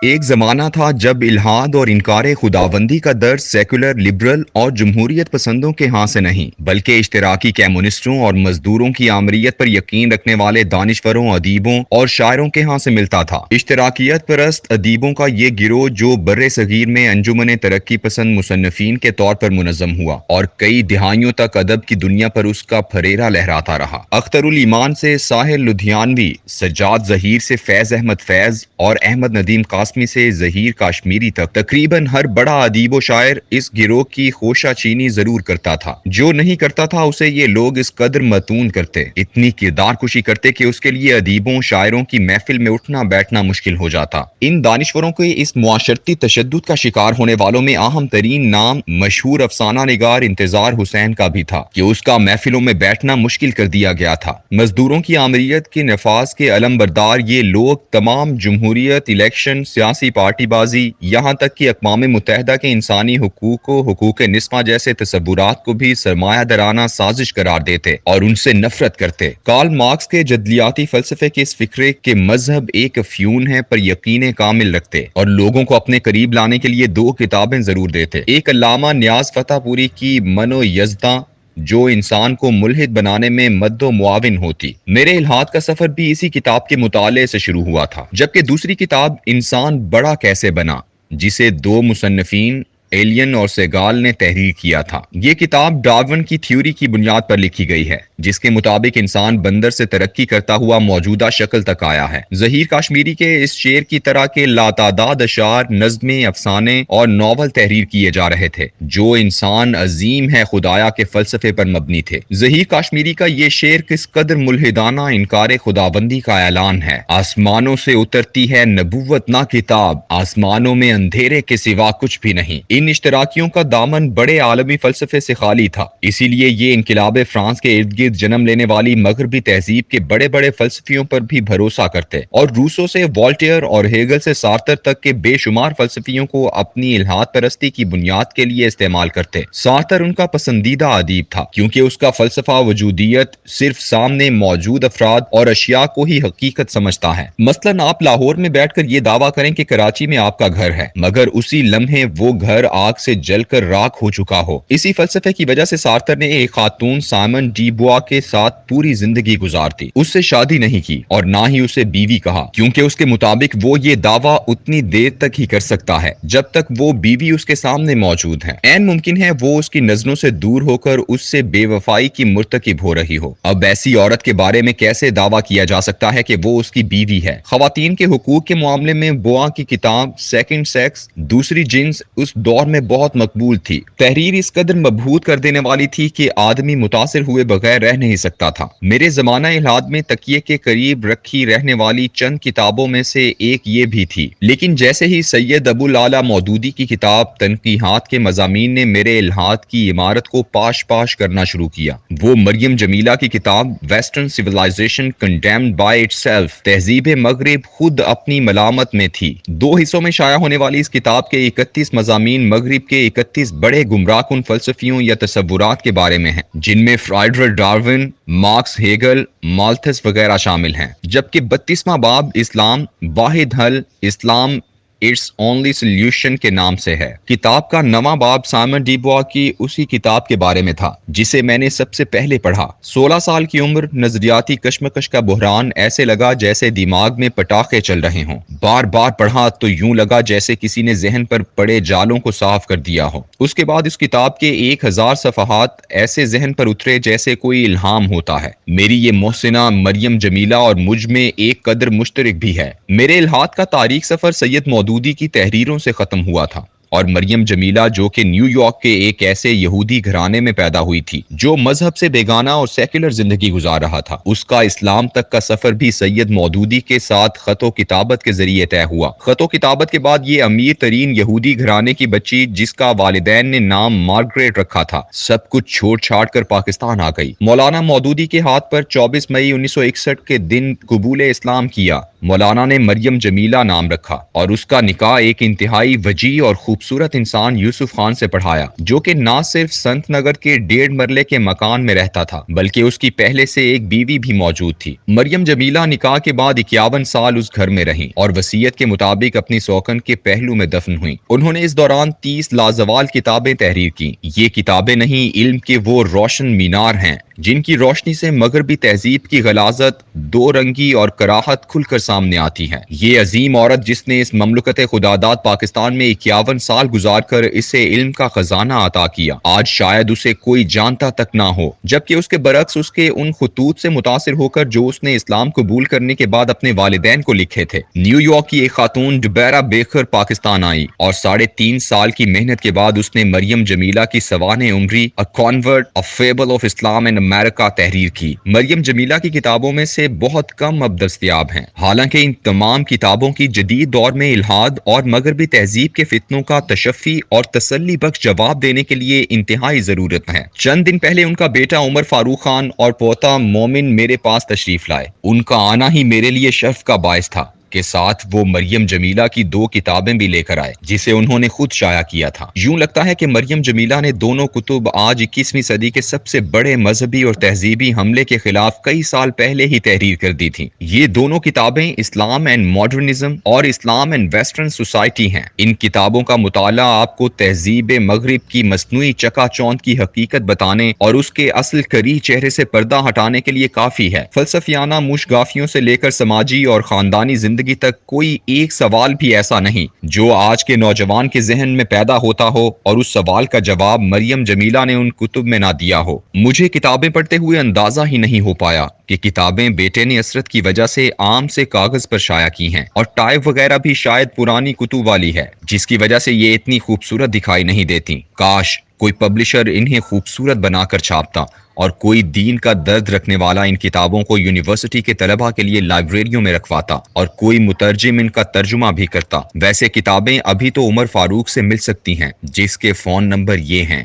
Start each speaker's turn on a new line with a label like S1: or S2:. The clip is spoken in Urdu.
S1: ایک زمانہ تھا جب الحاد اور انکار خداوندی کا درد سیکولر، لبرل اور جمہوریت پسندوں کے ہاں سے نہیں بلکہ اشتراکی کمیونسٹوں اور مزدوروں کی آمریت پر یقین رکھنے والے دانشوروں، ادیبوں اور شاعروں کے ہاں سے ملتا تھا۔ اشتراکیت پرست ادیبوں کا یہ گروہ جو بر صغیر میں انجمن ترقی پسند مصنفین کے طور پر منظم ہوا اور کئی دہائیوں تک ادب کی دنیا پر اس کا پھریرا لہراتا رہا۔ اختر الایمان سے ساحل لدھیانوی، سجاد ظہیر سے فیض احمد فیض اور احمد ندیم قاسمی سے ظہیر کاشمیری تک تقریباً ہر بڑا ادیب و شاعر اس گروہ کی خوشہ چینی ضرور کرتا تھا۔ جو نہیں کرتا تھا اسے یہ لوگ اس قدر متون کرتے، اتنی کردار کشی کرتے کہ اس کے لیے ادیبوں، شاعروں کی محفل میں اٹھنا بیٹھنا مشکل ہو جاتا۔ ان دانشوروں کے اس معاشرتی تشدد کا شکار ہونے والوں میں اہم ترین نام مشہور افسانہ نگار انتظار حسین کا بھی تھا کہ اس کا محفلوں میں بیٹھنا مشکل کر دیا گیا تھا۔ مزدوروں کی آمریت کے نفاذ کے علم بردار یہ لوگ تمام جمہوریت، الیکشن، سیاسی پارٹی بازی، یہاں تک کہ اقوام متحدہ کے انسانی حقوق و حقوق نسواں جیسے تصورات کو بھی سرمایہ دارانہ سازش قرار دیتے اور ان سے نفرت کرتے۔ کارل مارکس کے جدلیاتی فلسفے کے اس فکرے کہ مذہب ایک افیون ہے پر یقین کامل رکھتے اور لوگوں کو اپنے قریب لانے کے لیے دو کتابیں ضرور دیتے۔ ایک علامہ نیاز فتح پوری کی من و یزداں جو انسان کو ملحد بنانے میں مد و معاون ہوتی۔ میرے الحاد کا سفر بھی اسی کتاب کے مطالعے سے شروع ہوا تھا، جبکہ دوسری کتاب انسان بڑا کیسے بنا، جسے دو مصنفین ایلین اور سیگال نے تحریر کیا تھا۔ یہ کتاب ڈارون کی تھیوری کی بنیاد پر لکھی گئی ہے جس کے مطابق انسان بندر سے ترقی کرتا ہوا موجودہ شکل تک آیا ہے۔ ظہیر کاشمیری کے اس شعر کی طرح کے لاتعداد اشعار، نظمیں، افسانے اور ناول تحریر کیے جا رہے تھے جو انسان عظیم ہے خدایا کے فلسفے پر مبنی تھے۔ ظہیر کاشمیری کا یہ شعر کس قدر ملحدانہ انکار خداوندی کا اعلان ہے۔ آسمانوں سے اترتی ہے نبوت نہ کتاب، آسمانوں میں اندھیرے کے سوا کچھ بھی نہیں۔ ان اشتراکیوں کا دامن بڑے عالمی فلسفے سے خالی تھا، اسی لیے یہ انقلاب فرانس کے ارد گرد جنم لینے والی مغربی تہذیب کے بڑے بڑے فلسفیوں پر بھی بھروسہ کرتے اور روسو سے والٹیئر اور ہیگل سے سارتر تک کے بے شمار فلسفیوں کو اپنی الحاد پرستی کی بنیاد کے لیے استعمال کرتے۔ سارتر ان کا پسندیدہ ادیب تھا کیونکہ اس کا فلسفہ وجودیت صرف سامنے موجود افراد اور اشیاء کو ہی حقیقت سمجھتا ہے۔ مثلاً آپ لاہور میں بیٹھ کر یہ دعویٰ کریں کہ کراچی میں آپ کا گھر ہے، مگر اسی لمحے وہ گھر آگ سے جل کر راکھ ہو چکا ہو۔ اسی فلسفے کی وجہ سے سارتر نے ایک خاتون سائمن ڈی بوا کے ساتھ پوری زندگی گزارتی، اس سے شادی نہیں کی اور نہ ہی اسے بیوی کہا، کیونکہ اس کے مطابق وہ یہ دعویٰ اتنی دیر تک ہی کر سکتا ہے جب تک وہ بیوی اس کے سامنے موجود ہے۔ عین ممکن ہے وہ اس کی نظروں سے دور ہو کر اس سے بے وفائی کی مرتکب ہو رہی ہو۔ اب ایسی عورت کے بارے میں کیسے دعویٰ کیا جا سکتا ہے کہ وہ اس کی بیوی ہے؟ خواتین کے حقوق کے معاملے میں بوا کی کتاب سیکنڈ سیکس، دوسری جنس اس دور میں بہت مقبول تھی۔ تحریر اس قدر مبہوت کر دینے والی تھی کہ آدمی متاثر ہوئے بغیر رہ نہیں سکتا تھا۔ میرے زمانہ الحاد میں تکیے کے قریب رکھی رہنے والی چند کتابوں میں سے ایک یہ بھی تھی، لیکن جیسے ہی سید ابو العلا مودودی کی کتاب تنقیحات کے مضامین نے میرے الحاد کی عمارت کو پاش پاش کرنا شروع کیا، وہ مریم جمیلہ کی کتاب western civilisation condemned by it self, تہذیب مغرب خود اپنی ملامت میں تھی۔ دو حصوں میں شائع ہونے والی اس کتاب کے 31 مضامین مغرب کے 31 بڑے گمراہ کن فلسفیوں یا تصورات کے بارے میں ہیں، جن میں فرائیڈرک ڈارون، مارکس، ہیگل، مالتھس وغیرہ شامل ہیں، جبکہ 32واں باب اسلام واحد حل، اسلام اٹس اونلی سلیوشن کے نام سے ہے۔ کتاب کا 9واں باب سائمن ڈی بوا کی اسی کتاب کے بارے میں تھا جسے میں نے سب سے پہلے پڑھا۔ 16 سال کی عمر، نظریاتی کشمکش کا بحران، ایسے لگا جیسے دماغ میں پٹاخے چل رہے ہوں۔ بار بار پڑھا تو یوں لگا جیسے کسی نے ذہن پر پڑے جالوں کو صاف کر دیا ہو۔ اس کے بعد اس کتاب کے 1000 صفحات ایسے ذہن پر اترے جیسے کوئی الہام ہوتا ہے۔ میری یہ محسنہ مریم جمیلہ اور مجھ میں ایک قدر مشترک بھی ہے۔ میرے الحاد کا تاریخ سفر سید مودودی کی تحریروں سے ختم ہوا تھا اور مریم جمیلہ جو کہ نیو یارک کے ایک ایسے یہودی گھرانے میں پیدا ہوئی تھی جو مذہب سے بیگانہ اور سیکولر زندگی گزار رہا تھا، اس کا اسلام تک کا سفر بھی سید مودودی کے ساتھ خط و کتابت کے ذریعے طے ہوا۔ خط و کتابت کے بعد یہ امیر ترین یہودی گھرانے کی بچی جس کا والدین نے نام مارگریٹ رکھا تھا، سب کچھ چھوڑ چھاڑ کر پاکستان آ گئی۔ مولانا مودودی کے ہاتھ پر 24 مئی 1961 کے دن قبول اسلام کیا۔ مولانا نے مریم جمیلہ نام رکھا اور اس کا نکاح ایک انتہائی وجیح اور خوبصورت انسان یوسف خان سے پڑھایا، جو کہ نہ صرف سنت نگر کے 1.5 مرلے کے مکان میں رہتا تھا بلکہ اس کی پہلے سے ایک بیوی بھی موجود تھی۔ مریم جمیلہ نکاح کے بعد 51 سال اس گھر میں رہیں اور وصیت کے مطابق اپنی سوکن کے پہلو میں دفن ہوئیں۔ انہوں نے اس دوران 30 لازوال کتابیں تحریر کی۔ یہ کتابیں نہیں، علم کے وہ روشن مینار ہیں جن کی روشنی سے مغربی تہذیب کی غلاظت، دو رنگی اور کراہت کھل کر سامنے آتی ہے۔ یہ عظیم عورت جس نے اس مملکت خداداد پاکستان میں 51 سال گزار کر اسے علم کا خزانہ عطا کیا، آج شاید اسے کوئی جانتا تک نہ ہو، جبکہ اس کے برعکس اس کے ان خطوط سے متاثر ہو کر جو اس نے اسلام قبول کرنے کے بعد اپنے والدین کو لکھے تھے۔ نیو یارک کی ایک خاتون ڈبیرہ بیکر پاکستان آئی اور 3.5 سال کی محنت کے بعد اس نے مریم جمیلہ کی سوانح عمری A Convert, A Fable of Islam and America تحریر کی۔ مریم جمیلہ کی کتابوں میں سے بہت کم اب دستیاب ہیں، حالانکہ ان تمام کتابوں کی جدید دور میں الحاد اور مغربی تہذیب کے فتنوں کا تشفی اور تسلی بخش جواب دینے کے لیے انتہائی ضرورت ہے۔ چند دن پہلے ان کا بیٹا عمر فاروق خان اور پوتا مومن میرے پاس تشریف لائے۔ ان کا آنا ہی میرے لیے شرف کا باعث تھا کے ساتھ وہ مریم جمیلہ کی 2 کتابیں بھی لے کر آئے جسے انہوں نے خود شائع کیا تھا۔ یوں لگتا ہے کہ مریم جمیلہ نے دونوں کتب آج 21ویں صدی کے سب سے بڑے مذہبی اور تہذیبی حملے کے خلاف کئی سال پہلے ہی تحریر کر دی تھیں۔ یہ دونوں کتابیں اسلام اینڈ ماڈرنزم اور اسلام اینڈ ویسٹرن سوسائٹی ہیں۔ ان کتابوں کا مطالعہ آپ کو تہذیب مغرب کی مصنوعی چکا چوند کی حقیقت بتانے اور اس کے اصل کری چہرے سے پردہ ہٹانے کے لیے کافی ہے۔ فلسفیانہ مشگافیوں سے لے کر سماجی اور خاندانی زندگی تک کوئی ایک سوال بھی ایسا نہیں جو آج کے نوجوان کے ذہن میں پیدا ہوتا ہو اور اس سوال کا جواب مریم جمیلہ نے ان کتب میں نہ دیا ہو۔ مجھے کتابیں پڑھتے ہوئے اندازہ ہی نہیں ہو پایا کہ کتابیں بیٹے نے عسرت کی وجہ سے عام سے کاغذ پر شائع کی ہیں اور ٹائپ وغیرہ بھی شاید پرانی کتب والی ہے، جس کی وجہ سے یہ اتنی خوبصورت دکھائی نہیں دیتی۔ کاش کوئی پبلشر انہیں خوبصورت بنا کر چھاپتا اور کوئی دین کا درد رکھنے والا ان کتابوں کو یونیورسٹی کے طلباء کے لیے لائبریریوں میں رکھواتا اور کوئی مترجم ان کا ترجمہ بھی کرتا۔ ویسے کتابیں ابھی تو عمر فاروق سے مل سکتی ہیں، جس کے فون نمبر یہ ہیں۔